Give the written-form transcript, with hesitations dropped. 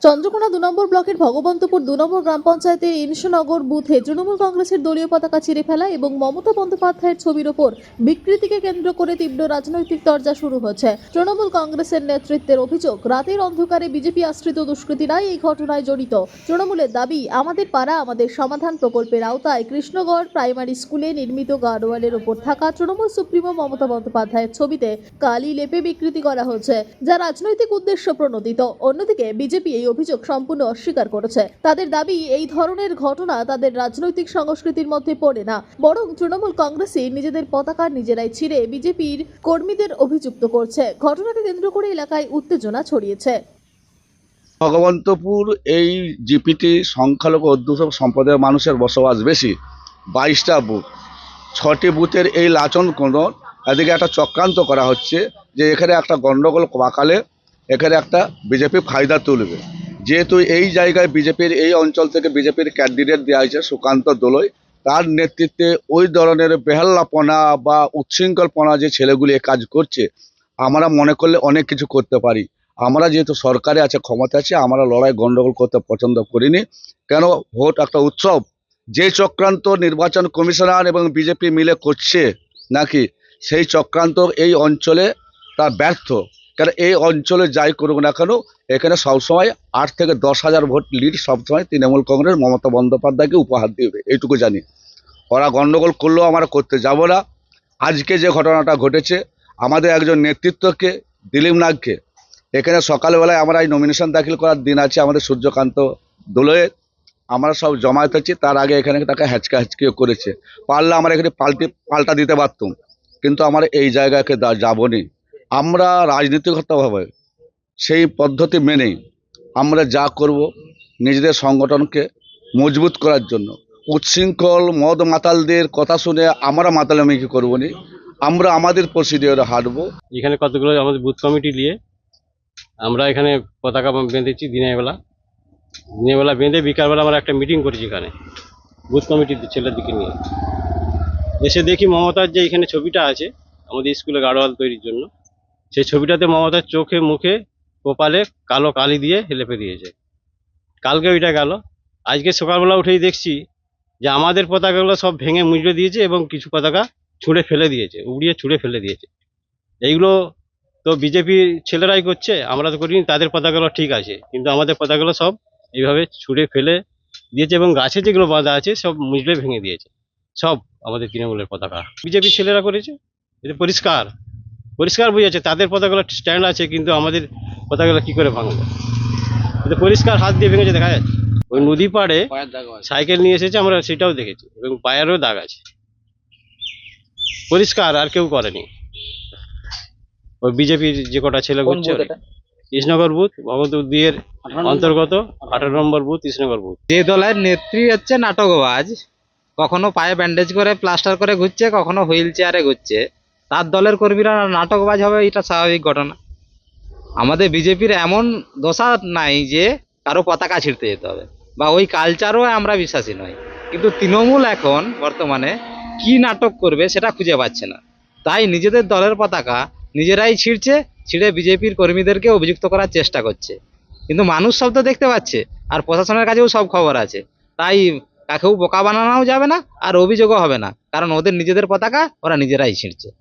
চন্দ্রকোনা ২ নম্বর ব্লকের ভগবন্তপুর ২ নম্বর গ্রাম পঞ্চায়েতের ইনশনগর বুথে তৃণমূল কংগ্রেসের দলীয় পতাকা ছিঁড়ে ফেলা এবং মমতা বন্দ্যোপাধ্যায়ের ছবির ওপর বিকৃতিকে কেন্দ্র করে তীব্র রাজনৈতিক তরজা শুরু হচ্ছে। তৃণমূল কংগ্রেসের নেতৃত্বের অভিযোগ, রাতের অন্ধকারে বিজেপি আশ্রিত দুষ্কৃতীরাই এই ঘটনায় জড়িত। তৃণমূলের দাবি, আমাদের পাড়া আমাদের সমাধান প্রকল্পের আওতায় কৃষ্ণগড় প্রাইমারি স্কুলে নির্মিত গার্ডওয়ালের ওপর থাকা তৃণমূল সুপ্রিমো মমতা বন্দ্যোপাধ্যায়ের ছবিতে কালি লেপে বিকৃতি করা হচ্ছে, যা রাজনৈতিক উদ্দেশ্য প্রণোদিত। অন্যদিকে বিজেপি এই অভিযোগ সম্পূর্ণ অস্বীকার করেছে। তাদের দাবি, এই ধরনের ঘটনা তাদের রাজনৈতিক সংস্কৃতির মধ্যে পড়ে না, বরং তৃণমূল কংগ্রেসই নিজেদের পতাকা নিজেরাই ছিঁড়ে বিজেপির কর্মীদের অভিযুক্ত করছে। ঘটনাকে কেন্দ্র করে এলাকায় উত্তেজনা ছড়িয়েছে। ভগবন্তপুর এই জিপিটি সংখ্যালঘু অধ্যুষক সম্প্রদায়ের মানুষের বসবাস বেশি। 22টা বুথ, 6টি বুথের এই লাচন কোনো এদিকে একটা চক্রান্ত করা হচ্ছে যে এখানে একটা গণ্ডগোল পাকালে এখানে একটা বিজেপি ফায়দা তুলবে। যেহেতু এই জায়গায় বিজেপির এই অঞ্চল থেকে বিজেপির ক্যান্ডিডেট দেওয়া হয়েছে সুকান্ত দোলই, তার নেতৃত্বে ওই ধরনের বেহাল্লাপনা বা উচ্ছৃঙ্খলপনা যে ছেলেগুলি কাজ করছে, আমরা মনে করলে অনেক কিছু করতে পারি। আমরা যেহেতু সরকারে আছে, ক্ষমতা আছে, আমরা লড়াই গণ্ডগোল করতে পছন্দ করিনি। কেন, ভোট একটা উৎসব। যে চক্রান্ত নির্বাচন কমিশনার এবং বিজেপি মিলে করছে নাকি, সেই চক্রান্ত এই অঞ্চলে তা ব্যর্থ। কারণ এই অঞ্চলে যাই করুক না কেন, এখানে সবসময় 8 থেকে 10,000 ভোট লিড সবসময় তৃণমূল কংগ্রেস মমতা বন্দ্যোপাধ্যায়কে উপহার দেবে, এইটুকু জানি। ওরা গণ্ডগোল করলেও আমরা করতে যাব না। আজকে যে ঘটনাটা ঘটেছে, আমাদের একজন নেতৃত্বকে, দিলীপ নাগকে, এখানে সকালবেলায় আমরা এই নমিনেশন দাখিল করার দিন আছে আমাদের সূর্যকান্ত দোলয়ের, আমরা সব জমায়েত হচ্ছি, তার আগে এখানে তাকে হ্যাচকিও করেছে। পারলে আমরা এখানে পাল্টা দিতে পারতাম, কিন্তু আমরা এই জায়গাকে যাবনি। আমরা রাজনীতিগতভাবে সেই পদ্ধতি মেনেই আমরা যা করব, নিজেদের সংগঠনকে মজবুত করার জন্য। উচ্ছৃঙ্খল মদ মাতালদের কথা শুনে আমরা মাতালামি করবো নি, আমরা আমাদের প্রসিডিওরে হাঁটবো। এখানে কতগুলো আমাদের বুথ কমিটি নিয়ে আমরা এখানে পতাকা বেঁধেছি। দিনের বেলা বেঁধে বিকালবেলা আমরা একটা মিটিং করেছি এখানে বুথ কমিটির ছেলের দিকে নিয়ে। এসে দেখি মমতার যে এখানে ছবিটা আছে আমাদের স্কুলে গার্ডওয়াল তৈরির জন্য, সেই ছবিটাতে মমতার চোখে মুখে কপালে কালো কালি দিয়ে লেপে দিয়েছে। কালকে ওইটা গেল, আজকে সকালবেলা উঠেই দেখছি যে আমাদের পতাকাগুলো সব ভেঙে মুজড়ে দিয়েছে এবং কিছু পতাকা ছুঁড়ে ফেলে দিয়েছে, উড়িয়ে ছুঁড়ে ফেলে দিয়েছে। এইগুলো তো বিজেপির ছেলেরাই করছে, আমরা তো করিনি। তাদের পতাকাগুলো ঠিক আছে, কিন্তু আমাদের পতাকাগুলো সব এইভাবে ছুঁড়ে ফেলে দিয়েছে এবং গাছে যেগুলো বাঁধা আছে সব মুজড়ে ভেঙে দিয়েছে। সব আমাদের তৃণমূলের পতাকা বিজেপির ছেলেরা করেছে। এটা পরিষ্কার পরিষ্কার বুঝাচ্ছে তাদের পতাকাগুলো স্ট্যান্ড আছে, কিন্তু আমাদের পতাকাগুলো কি করে ভাঙবে? এটা পরিষ্কার হাত দিয়ে ভেঙেছে, দেখা যাচ্ছে। ওই নদী পাড়ে সাইকেল নিয়ে এসেছে, আমরা সেটাও দেখেছি, এবং পায়েরও দাগ আছে পরিষ্কার, আর কেউ করেনি। ওই বিজেপির যে কটা ছেলে করছে, কৃষ্ণগড় বুথ, ভগবন্তপুর দুইয়ের অন্তর্গত 18 নম্বর বুথ, কৃষ্ণগড় বুথ। যে দলের নেত্রী হচ্ছে নাটকবাজ, কখনো পায়ে ব্যান্ডেজ করে প্লাস্টার করে ঘুরছে, কখনো হুইল চেয়ারে ঘুরছে, তার দলের কর্মীরা নাটকবাজ হবে, এটা স্বাভাবিক ঘটনা। আমাদের বিজেপির এমন দশা নাই যে কারো পতাকা ছিঁড়তে যেতে হবে, বা ওই কালচারও আমরা বিশ্বাসী নই। কিন্তু তৃণমূল এখন বর্তমানে কি নাটক করবে সেটা খুঁজে পাচ্ছে না, তাই নিজেদের দলের পতাকা নিজেরাই ছিঁড়ে বিজেপির কর্মীদেরকে অভিযুক্ত করার চেষ্টা করছে। কিন্তু মানুষ সব তো দেখতে পাচ্ছে, আর প্রশাসনের কাছেও সব খবর আছে, তাই কাকেও বোকা বানানোও যাবে না, আর অভিযোগও হবে না, কারণ ওদের নিজেদের পতাকা ওরা নিজেরাই ছিঁড়ছে।